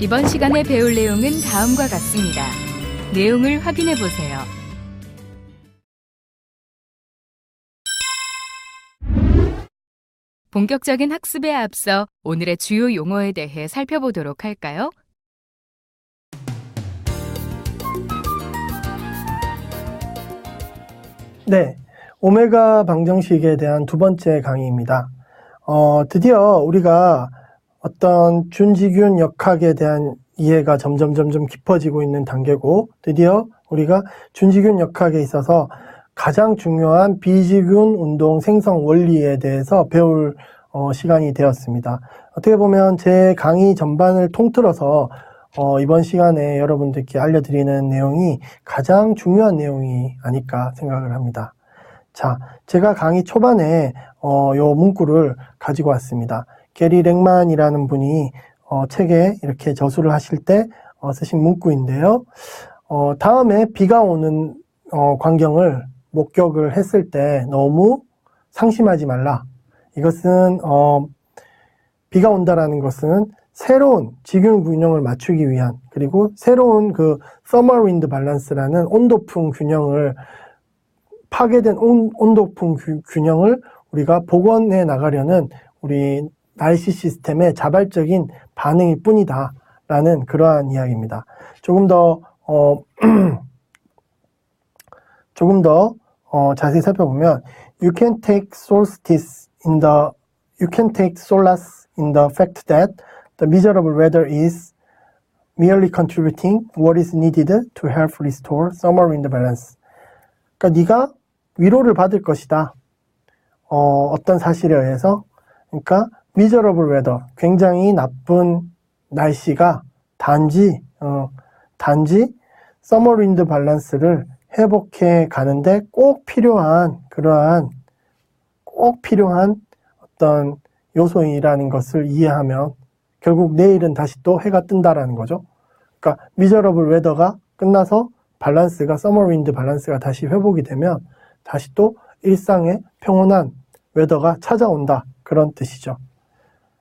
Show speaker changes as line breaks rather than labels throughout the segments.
이번 시간에 배울 내용은 다음과 같습니다. 내용을 확인해 보세요. 본격적인 학습에 앞서 오늘의 주요 용어에 대해 살펴보도록 할까요?
네, 오메가 방정식에 대한 두 번째 강의입니다. 드디어 우리가 어떤 준지균 역학에 대한 이해가 점점 깊어지고 있는 단계고, 드디어 우리가 준지균 역학에 있어서 가장 중요한 비지균 운동 생성 원리에 대해서 배울 시간이 되었습니다. 어떻게 보면 제 강의 전반을 통틀어서 이번 시간에 여러분들께 알려드리는 내용이 가장 중요한 내용이 아닐까 생각을 합니다. 자, 제가 강의 초반에 요 문구를 가지고 왔습니다. 게리 렉만이라는 분이 책에 이렇게 저술을 하실 때 쓰신 문구인데요. 다음에 비가 오는 광경을 목격을 했을 때 너무 상심하지 말라. 이것은 비가 온다라는 것은 새로운 지균 균형을 맞추기 위한, 그리고 새로운 그 서머 윈드 밸런스라는 온도풍 균형을, 파괴된 온도풍 균형을 우리가 복원해 나가려는 우리 날씨 시스템의 자발적인 반응일 뿐이다 라는 그러한 이야기입니다. 조금 더 자세히 살펴보면 you can take solace in the fact that the miserable weather is merely contributing what is needed to help restore summer wind balance. 그러니까 네가 위로를 받을 것이다. 어떤 사실에 의해서. 그러니까 miserable weather, 굉장히 나쁜 날씨가 단지 summer wind balance를 회복해 가는데 꼭 필요한 어떤 요소이라는 것을 이해하면 결국 내일은 다시 또 해가 뜬다라는 거죠. 그러니까 miserable weather가 끝나서 밸런스가 summer wind 밸런스가 다시 회복이 되면 다시 또 일상의 평온한 웨더가 찾아온다, 그런 뜻이죠.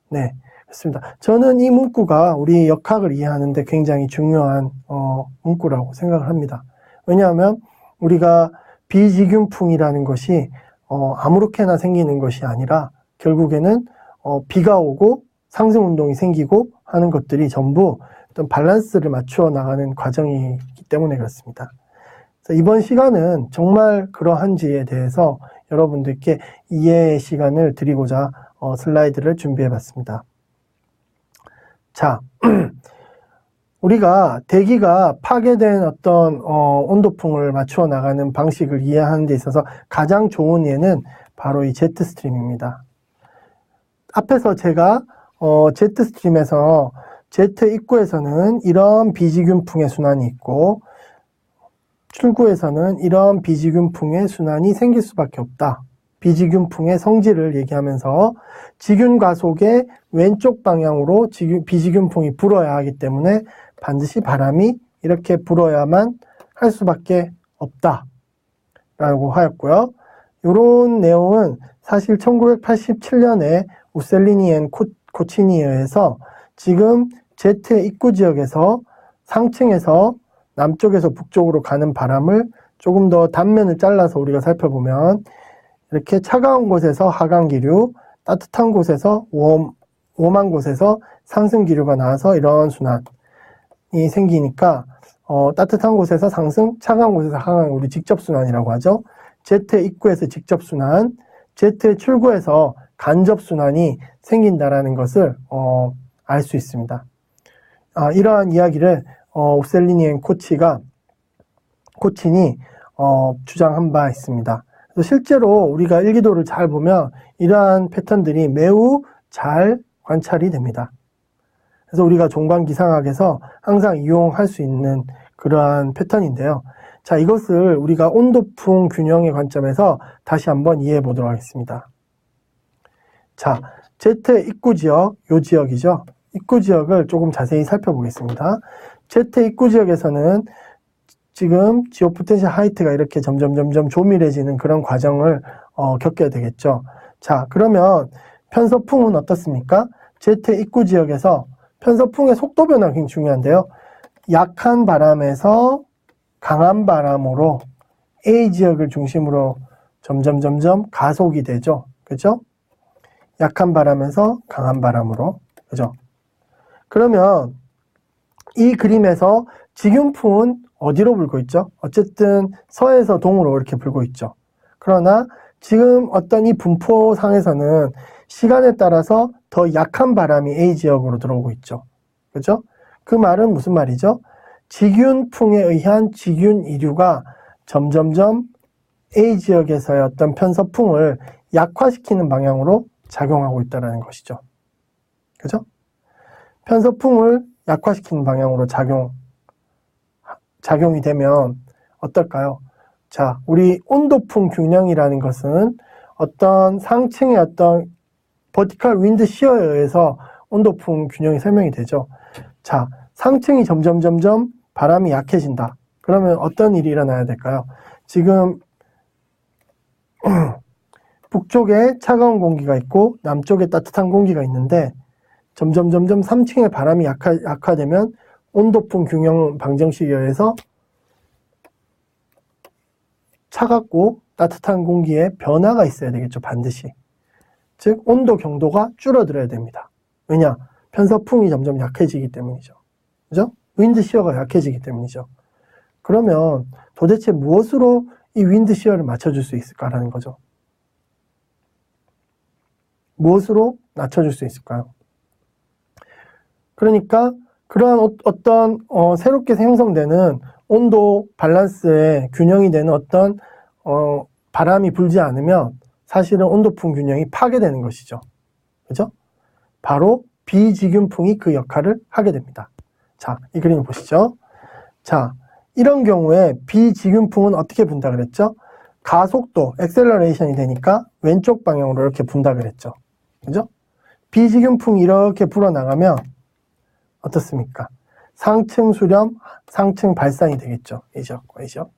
네, 그렇습니다. 저는 이 문구가 우리 역학을 이해하는데 굉장히 중요한 문구라고 생각을 합니다. 왜냐하면 우리가 비지균풍이라는 것이 아무렇게나 생기는 것이 아니라 결국에는 비가 오고 상승운동이 생기고 하는 것들이 전부 어떤 밸런스를 맞추어 나가는 과정이기 때문에 그렇습니다. 이번 시간은 정말 그러한지에 대해서 여러분들께 이해의 시간을 드리고자 슬라이드를 준비해 봤습니다. 자, 우리가 대기가 파괴된 어떤 온도풍을 맞추어 나가는 방식을 이해하는 데 있어서 가장 좋은 예는 바로 이 제트 스트림입니다. 앞에서 제가 제트 스트림에서 제트 입구에서는 이런 비지균풍의 순환이 있고 출구에서는 이런 비지균풍의 순환이 생길 수밖에 없다. 비지균풍의 성질을 얘기하면서 지균 가속의 왼쪽 방향으로 비지균풍이 불어야 하기 때문에 반드시 바람이 이렇게 불어야만 할 수밖에 없다 라고 하였고요. 이런 내용은 사실 1987년에 우셀리니 앤 코치니에 의해서 지금 제트의 입구 지역에서 상층에서 남쪽에서 북쪽으로 가는 바람을 조금 더 단면을 잘라서 우리가 살펴보면 이렇게 차가운 곳에서 하강기류, 따뜻한 곳에서 웜한 곳에서 상승기류가 나와서 이런 순환이 생기니까 따뜻한 곳에서 상승, 차가운 곳에서 하강, 우리 직접순환이라고 하죠. 제트의 입구에서 직접순환, 제트의 출구에서 간접순환이 생긴다라는 것을 알 수 있습니다. 이러한 이야기를 우셀리니 앤 코친이 주장한 바 있습니다. 그래서 실제로 우리가 일기도를 잘 보면 이러한 패턴들이 매우 잘 관찰이 됩니다. 그래서 우리가 종반기상학에서 항상 이용할 수 있는 그러한 패턴인데요. 자, 이것을 우리가 온도풍 균형의 관점에서 다시 한번 이해해 보도록 하겠습니다. 자, 제트의 입구 지역, 요 지역이죠. 입구 지역을 조금 자세히 살펴보겠습니다. 제트 입구 지역에서는 지금 지오 포텐셜 하이트가 이렇게 점점 조밀해지는 그런 과정을 겪게 되겠죠. 자, 그러면 편서풍은 어떻습니까? 제트 입구 지역에서 편서풍의 속도 변화가 굉장히 중요한데요. 약한 바람에서 강한 바람으로 A 지역을 중심으로 점점 가속이 되죠. 그죠? 약한 바람에서 강한 바람으로. 그죠? 그러면 이 그림에서 직윤풍은 어디로 불고 있죠? 어쨌든 서에서 동으로 이렇게 불고 있죠. 그러나 지금 어떤 이 분포상에서는 시간에 따라서 더 약한 바람이 A 지역으로 들어오고 있죠. 그죠? 그 말은 무슨 말이죠? 직윤풍에 의한 직윤 이류가 점점점 A 지역에서의 어떤 편서풍을 약화시키는 방향으로 작용하고 있다는 것이죠. 그죠? 편서풍을 약화시키는 방향으로 작용이 되면 어떨까요? 자, 우리 온도풍 균형이라는 것은 어떤 상층의 어떤 버티컬 윈드 시어에 의해서 온도풍 균형이 설명이 되죠. 자, 상층이 점점 바람이 약해진다. 그러면 어떤 일이 일어나야 될까요? 지금 북쪽에 차가운 공기가 있고 남쪽에 따뜻한 공기가 있는데 점점 3층의 바람이 약화되면 온도풍 균형 방정식에 의해서 차갑고 따뜻한 공기에 변화가 있어야 되겠죠. 반드시. 즉 온도 경도가 줄어들어야 됩니다. 왜냐? 편서풍이 점점 약해지기 때문이죠. 그죠? 윈드 시어가 약해지기 때문이죠. 그러면 도대체 무엇으로 이 윈드 시어를 맞춰줄 수 있을까라는 거죠. 무엇으로 낮춰줄 수 있을까요? 그러니까 그러한 어떤 새롭게 형성되는 온도 밸런스의 균형이 되는 어떤 바람이 불지 않으면 사실은 온도풍 균형이 파괴되는 것이죠. 그죠? 바로 비직윤풍이 그 역할을 하게 됩니다. 자, 이 그림을 보시죠. 자, 이런 경우에 비직윤풍은 어떻게 분다 그랬죠? 가속도, 액셀러레이션이 되니까 왼쪽 방향으로 이렇게 분다 그랬죠. 그죠? 비직윤풍이 이렇게 불어나가면 어떻습니까? 상층 수렴, 상층 발산이 되겠죠. A지역과 A지역.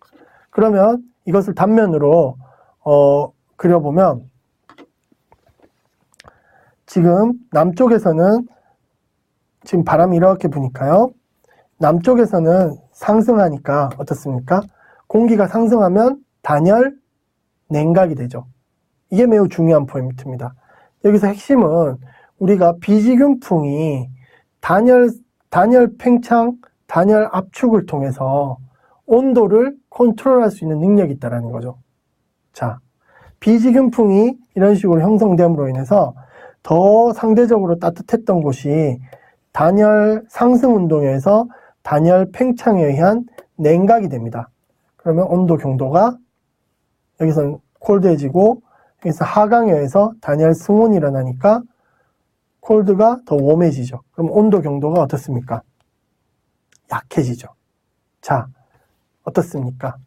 그러면 이것을 단면으로 그려보면 지금 남쪽에서는 지금 바람이 이렇게 부니까요. 남쪽에서는 상승하니까 어떻습니까? 공기가 상승하면 단열, 냉각이 되죠. 이게 매우 중요한 포인트입니다. 여기서 핵심은 우리가 비직윤풍이 단열 팽창, 단열 압축을 통해서 온도를 컨트롤할 수 있는 능력이 있다는 거죠. 자, 비직윤풍이 이런 식으로 형성됨으로 인해서 더 상대적으로 따뜻했던 곳이 단열 상승 운동에 의해서 단열 팽창에 의한 냉각이 됩니다. 그러면 온도 경도가 여기서는 콜드해지고 여기서 하강에 의해서 단열 승온이 일어나니까 콜드가 더 웜해지죠. 그럼 온도 경도가 어떻습니까? 약해지죠. 자, 어떻습니까?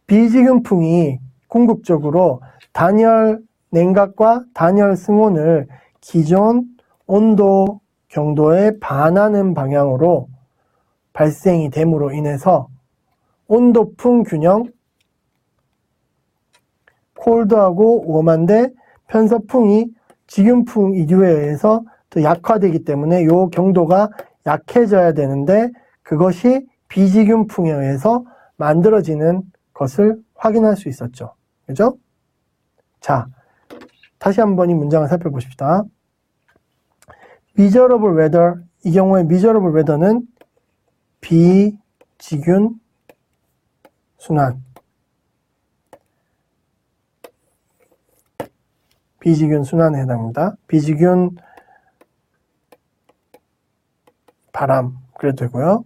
비직윤풍이 궁극적으로 단열 냉각과 단열 승온을 기존 온도 경도에 반하는 방향으로 발생이 됨으로 인해서 온도풍 균형, 콜드하고 웜한데 편서풍이 직윤풍 이류에 의해서 더 약화되기 때문에 이 경도가 약해져야 되는데 그것이 비직윤풍에 의해서 만들어지는 것을 확인할 수 있었죠. 그죠? 자, 다시 한번 이 문장을 살펴보십시다. miserable weather, 이 경우에 miserable weather는 비직윤 순환, 비직윤 순환에 해당합니다. 비직윤 바람 그래도 되고요.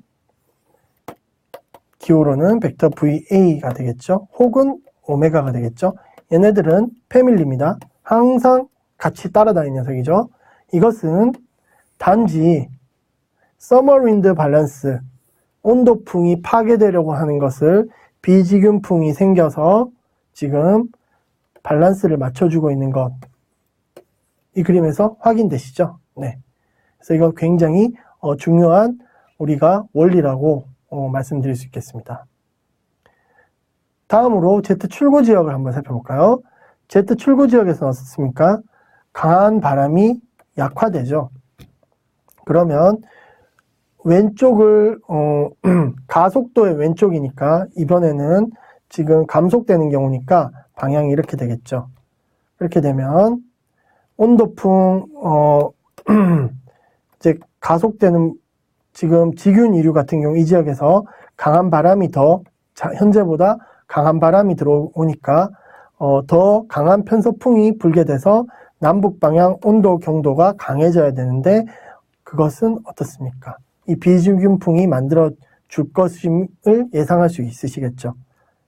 기호로는 벡터 VA가 되겠죠. 혹은 오메가가 되겠죠. 얘네들은 패밀리입니다. 항상 같이 따라다니는 녀석이죠. 이것은 단지 서머 윈드 밸런스, 온도풍이 파괴되려고 하는 것을 비직윤풍이 생겨서 지금 밸런스를 맞춰주고 있는 것. 이 그림에서 확인되시죠? 네. 그래서 이거 굉장히 중요한 우리가 원리라고 말씀드릴 수 있겠습니다. 다음으로 Z 출고 지역을 한번 살펴볼까요? Z 출고 지역에서는 어떻습니까? 강한 바람이 약화되죠. 그러면 왼쪽을 가속도의 왼쪽이니까 이번에는 지금 감속되는 경우니까 방향이 이렇게 되겠죠. 이렇게 되면 온도풍 이제 가속되는 지금 지균 이류 같은 경우 이 지역에서 강한 바람이 현재보다 강한 바람이 들어오니까 더 강한 편서풍이 불게 돼서 남북 방향 온도 경도가 강해져야 되는데 그것은 어떻습니까? 이 비지균풍이 만들어 줄 것임을 예상할 수 있으시겠죠.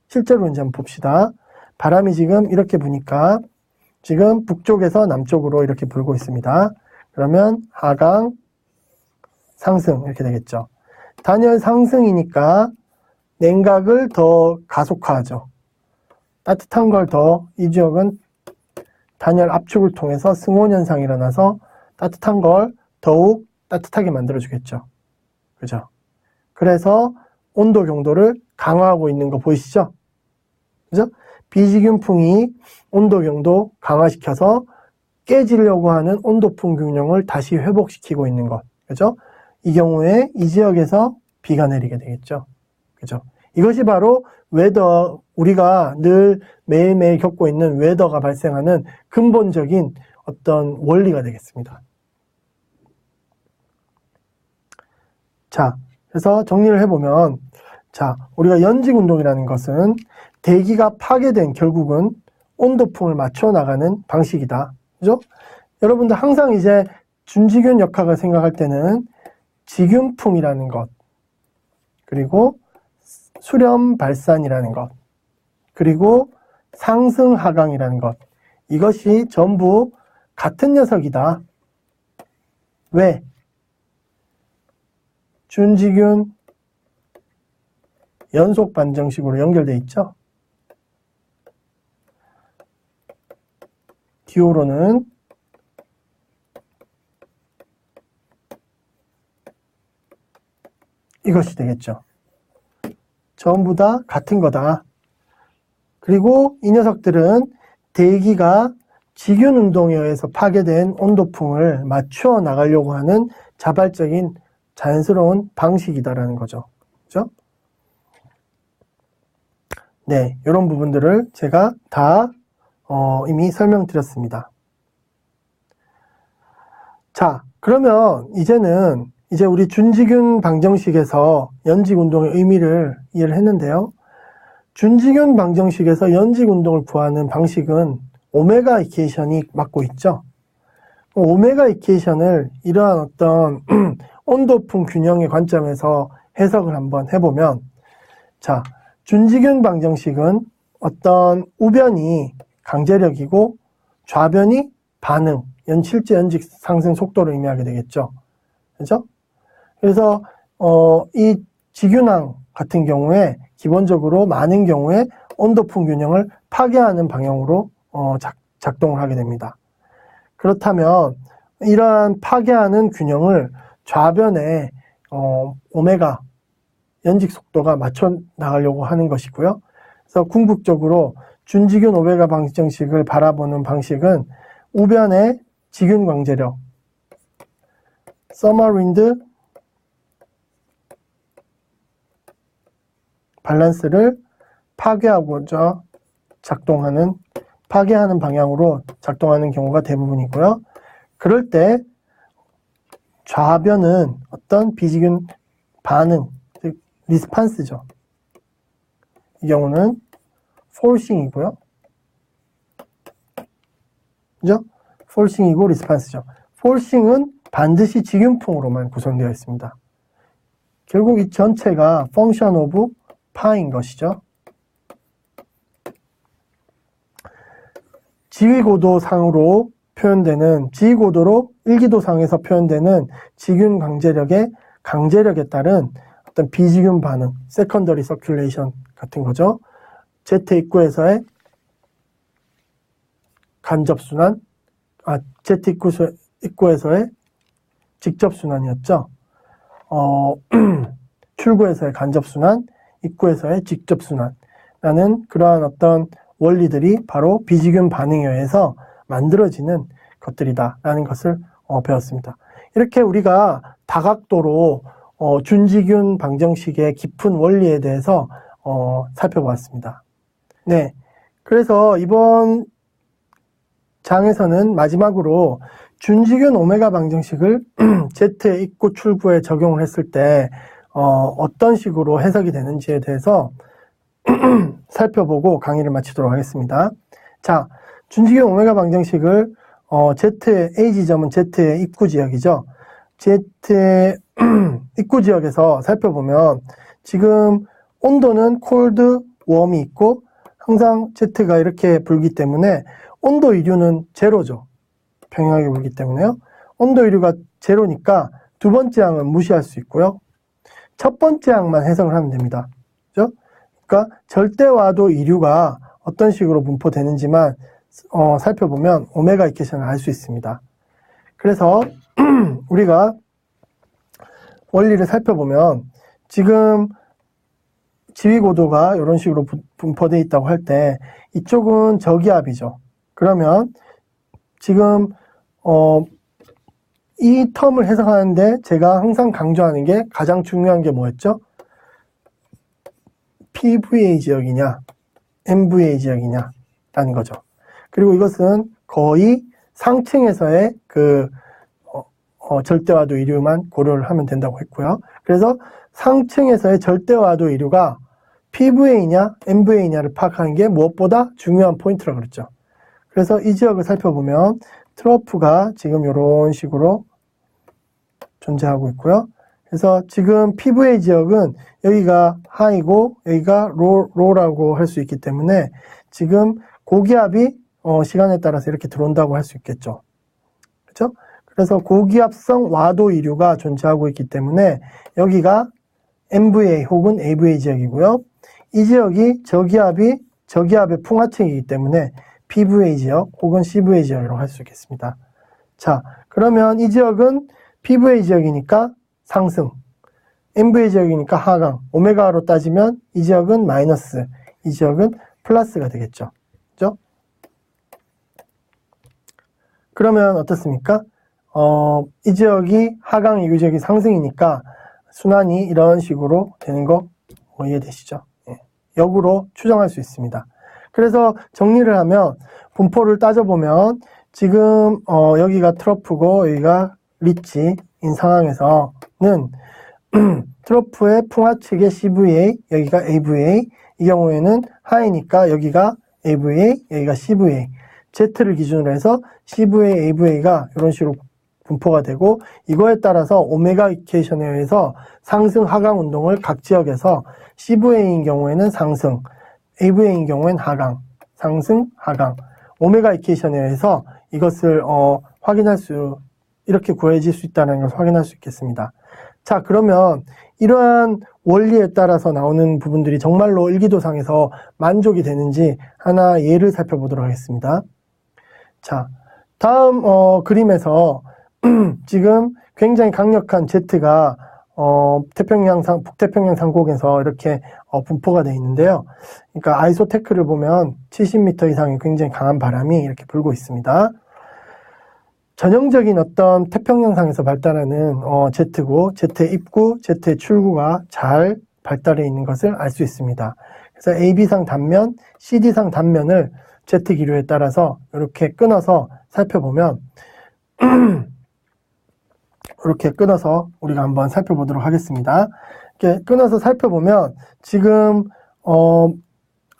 실제로 이제 한번 봅시다. 바람이 지금 이렇게 부니까 지금 북쪽에서 남쪽으로 이렇게 불고 있습니다. 그러면 하강, 상승 이렇게 되겠죠. 단열 상승이니까 냉각을 더 가속화하죠. 따뜻한 걸 이 지역은 단열 압축을 통해서 승온 현상이 일어나서 따뜻한 걸 더욱 따뜻하게 만들어주겠죠. 그죠? 그래서 온도 경도를 강화하고 있는 거 보이시죠? 그죠? 비지균풍이 온도 경도 강화시켜서 깨지려고 하는 온도풍 균형을 다시 회복시키고 있는 것. 그죠? 이 경우에 이 지역에서 비가 내리게 되겠죠. 그죠? 이것이 바로 우리가 늘 매일매일 겪고 있는 웨더가 발생하는 근본적인 어떤 원리가 되겠습니다. 자, 그래서 정리를 해보면, 자, 우리가 연직운동이라는 것은 대기가 파괴된 결국은 온도풍을 맞춰 나가는 방식이다. 그죠? 여러분들 항상 이제 준지균 역학을 생각할 때는 지균풍이라는 것, 그리고 수렴 발산이라는 것, 그리고 상승 하강이라는 것, 이것이 전부 같은 녀석이다. 왜? 준지균 연속 반정식으로 연결되어 있죠. 기호로는 이것이 되겠죠. 전부 다 같은 거다. 그리고 이 녀석들은 대기가 지균 운동에 의해서 파괴된 온도풍을 맞추어 나가려고 하는 자발적인 자연스러운 방식이다라는 거죠. 그죠? 네, 이런 부분들을 제가 다 이미 설명드렸습니다. 자, 그러면 이제 우리 준지균 방정식에서 연직운동의 의미를 이해를 했는데요. 준지균 방정식에서 연직운동을 구하는 방식은 오메가 이퀘이션이 맡고 있죠. 오메가 이퀘이션을 이러한 어떤 온도풍 균형의 관점에서 해석을 한번 해보면, 자, 준지균 방정식은 어떤 우변이 강제력이고 좌변이 반응, 실제 연직 상승 속도를 의미하게 되겠죠. 그죠? 그래서 이 지균항 같은 경우에 기본적으로 많은 경우에 온도풍 균형을 파괴하는 방향으로 작동을 하게 됩니다. 그렇다면 이러한 파괴하는 균형을 좌변에 오메가 연직 속도가 맞춰 나가려고 하는 것이고요. 그래서 궁극적으로 준지균 오메가 방정식을 바라보는 방식은 우변의 지균 강제력, 서머윈드 밸런스를 파괴하고자 파괴하는 방향으로 작동하는 경우가 대부분이고요. 그럴 때 좌변은 어떤 비지균 반응, 즉 리스판스죠. 이 경우는 폴싱이고요. 그죠? 폴싱이고 리스판스죠. 폴싱은 반드시 지균풍으로만 구성되어 있습니다. 결국 이 전체가 펑션 오브 파인 것이죠. 지위고도상으로 표현되는 지위고도로 일기도상에서 표현되는 지균 강제력에 따른 어떤 비지균 반응, 세컨더리 서큘레이션 같은 거죠. Z 입구에서의 간접순환, Z 입구에서의 직접순환이었죠. 출구에서의 간접순환, 입구에서의 직접순환라는 그러한 어떤 원리들이 바로 비지균 반응에 의해서 만들어지는 것들이다라는 것을 배웠습니다. 이렇게 우리가 다각도로 준지균 방정식의 깊은 원리에 대해서 살펴보았습니다. 네, 그래서 이번 장에서는 마지막으로 준지균 오메가 방정식을 Z의 입구 출구에 적용을 했을 때 어떤 식으로 해석이 되는지에 대해서 살펴보고 강의를 마치도록 하겠습니다. 자, 준지균 오메가 방정식을 Z의 A 지점은 Z의 입구 지역이죠. Z의 입구 지역에서 살펴보면 지금 온도는 콜드, 웜이 있고 항상 Z가 이렇게 불기 때문에 온도 이류는 제로죠. 평행하게 불기 때문에요. 온도 이류가 제로니까 두 번째 항은 무시할 수 있고요. 첫 번째 항만 해석을 하면 됩니다. 그죠? 그러니까 절대와도 이류가 어떤 식으로 분포되는지만 살펴보면 오메가 이퀘이션을 알 수 있습니다. 그래서 우리가 원리를 살펴보면 지금 지위고도가 이런 식으로 분포되어 있다고 할 때 이쪽은 저기압이죠. 그러면 지금 이 텀을 해석하는데 제가 항상 강조하는 게 가장 중요한 게 뭐였죠? PVA 지역이냐 MVA 지역이냐 라는 거죠. 그리고 이것은 거의 상층에서의 절대와도 이류만 고려를 하면 된다고 했고요. 그래서 상층에서의 절대와도 이류가 PVA냐 MVA냐를 파악하는 게 무엇보다 중요한 포인트라고 그랬죠. 그래서 이 지역을 살펴보면 트러프가 지금 이런 식으로 존재하고 있고요. 그래서 지금 PVA 지역은 여기가 하이고 여기가 로라고 할 수 있기 때문에 지금 고기압이 시간에 따라서 이렇게 들어온다고 할 수 있겠죠. 그렇죠? 그래서 고기압성 와도 이류가 존재하고 있기 때문에 여기가 MVA 혹은 AVA 지역이고요. 이 지역이 저기압의 풍하층이기 때문에 PVA 지역 혹은 CVA 지역이라고 할 수 있겠습니다. 자, 그러면 이 지역은 PVA 지역이니까 상승, MVA 지역이니까 하강, 오메가로 따지면 이 지역은 마이너스, 이 지역은 플러스가 되겠죠. 그죠? 그러면 어떻습니까? 이 지역이 하강, 이 지역이 상승이니까 순환이 이런 식으로 되는 거 이해되시죠? 예. 역으로 추정할 수 있습니다. 그래서 정리를 하면 분포를 따져보면 지금 여기가 트러프고 여기가 리치인 상황에서는 트러프의 풍하측의 CVA, 여기가 AVA, 이 경우에는 하이니까 여기가 AVA, 여기가 CVA, Z를 기준으로 해서 CVA, AVA가 이런 식으로 분포가 되고 이거에 따라서 오메가 이퀘이션에 의해서 상승 하강 운동을 각 지역에서 CVA인 경우에는 상승, AVA인 경우에는 하강, 상승, 하강, 오메가 이퀘이션에 의해서 이것을 이렇게 구해질 수 있다는 것을 확인할 수 있겠습니다. 자, 그러면 이러한 원리에 따라서 나오는 부분들이 정말로 일기도상에서 만족이 되는지 하나 예를 살펴보도록 하겠습니다. 자, 다음 그림에서 지금 굉장히 강력한 Z가 북태평양 상공에서 이렇게 분포가 되어 있는데요. 그러니까 아이소테크를 보면 70m 이상의 굉장히 강한 바람이 이렇게 불고 있습니다. 전형적인 어떤 태평양상에서 발달하는 Z고 Z의 입구, Z의 출구가 잘 발달해 있는 것을 알 수 있습니다. 그래서 AB상 단면, CD상 단면을 Z 기류에 따라서 이렇게 끊어서 살펴보면 이렇게 끊어서 우리가 한번 살펴보도록 하겠습니다. 이렇게 끊어서 살펴보면 지금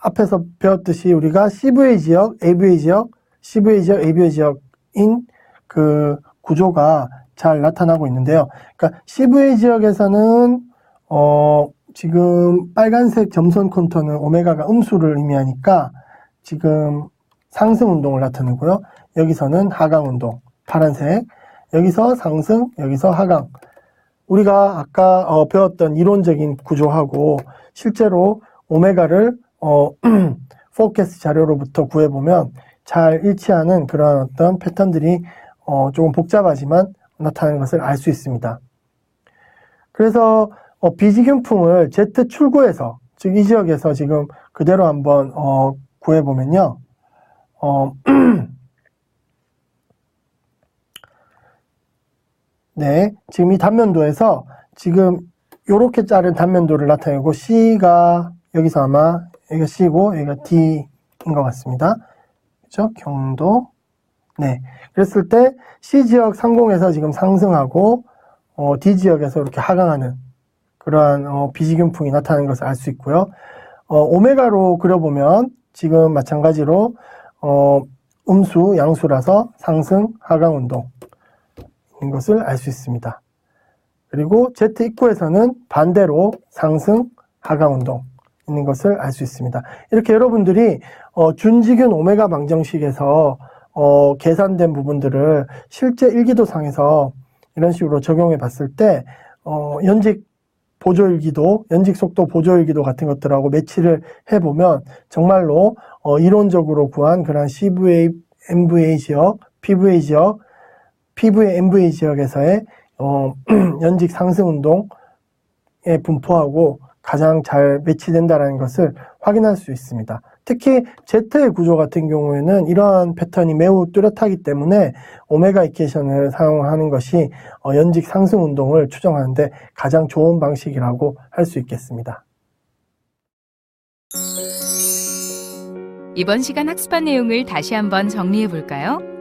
앞에서 배웠듯이 우리가 CVA 지역, AVA 지역, CVA 지역, AVA 지역인 그 구조가 잘 나타나고 있는데요. 그러니까 CVA 지역에서는 지금 빨간색 점선 콘터는 오메가가 음수를 의미하니까 지금 상승 운동을 나타내고요. 여기서는 하강 운동, 파란색. 여기서 상승, 여기서 하강. 우리가 아까 배웠던 이론적인 구조하고 실제로 오메가를 포캐스트 자료로부터 구해보면 잘 일치하는 그런 어떤 패턴들이 조금 복잡하지만 나타나는 것을 알 수 있습니다. 그래서 비지균풍을 Z 출구에서, 즉 이 지역에서 지금 그대로 한번 구해보면요. 네, 지금 이 단면도에서 지금 요렇게 자른 단면도를 나타내고 C가 여기서 아마 여기가 C고 여기가 D인 것 같습니다. 그죠? 경도. 네. 그랬을 때 C 지역 상공에서 지금 상승하고 D 지역에서 이렇게 하강하는 그러한 비지균풍이 나타나는 것을 알 수 있고요. 오메가로 그려보면 지금 마찬가지로 음수, 양수라서 상승, 하강 운동인 것을 알 수 있습니다. 그리고 Z 입구에서는 반대로 상승, 하강 운동 있는 것을 알 수 있습니다. 이렇게 여러분들이 준지균 오메가 방정식에서 계산된 부분들을 실제 일기도상에서 이런 식으로 적용해 봤을 때 연직 보조일기도, 연직 속도 보조일기도 같은 것들하고 매치를 해보면 정말로 이론적으로 구한 그런 CVA, MVA 지역, PVA 지역, PVA, MVA 지역에서의 연직 상승 운동에 분포하고 가장 잘 매치된다는 것을 확인할 수 있습니다. 특히 Z의 구조 같은 경우에는 이러한 패턴이 매우 뚜렷하기 때문에 오메가 이퀘이션을 사용하는 것이 연직 상승 운동을 추정하는데 가장 좋은 방식이라고 할 수 있겠습니다.
이번 시간 학습한 내용을 다시 한번 정리해 볼까요?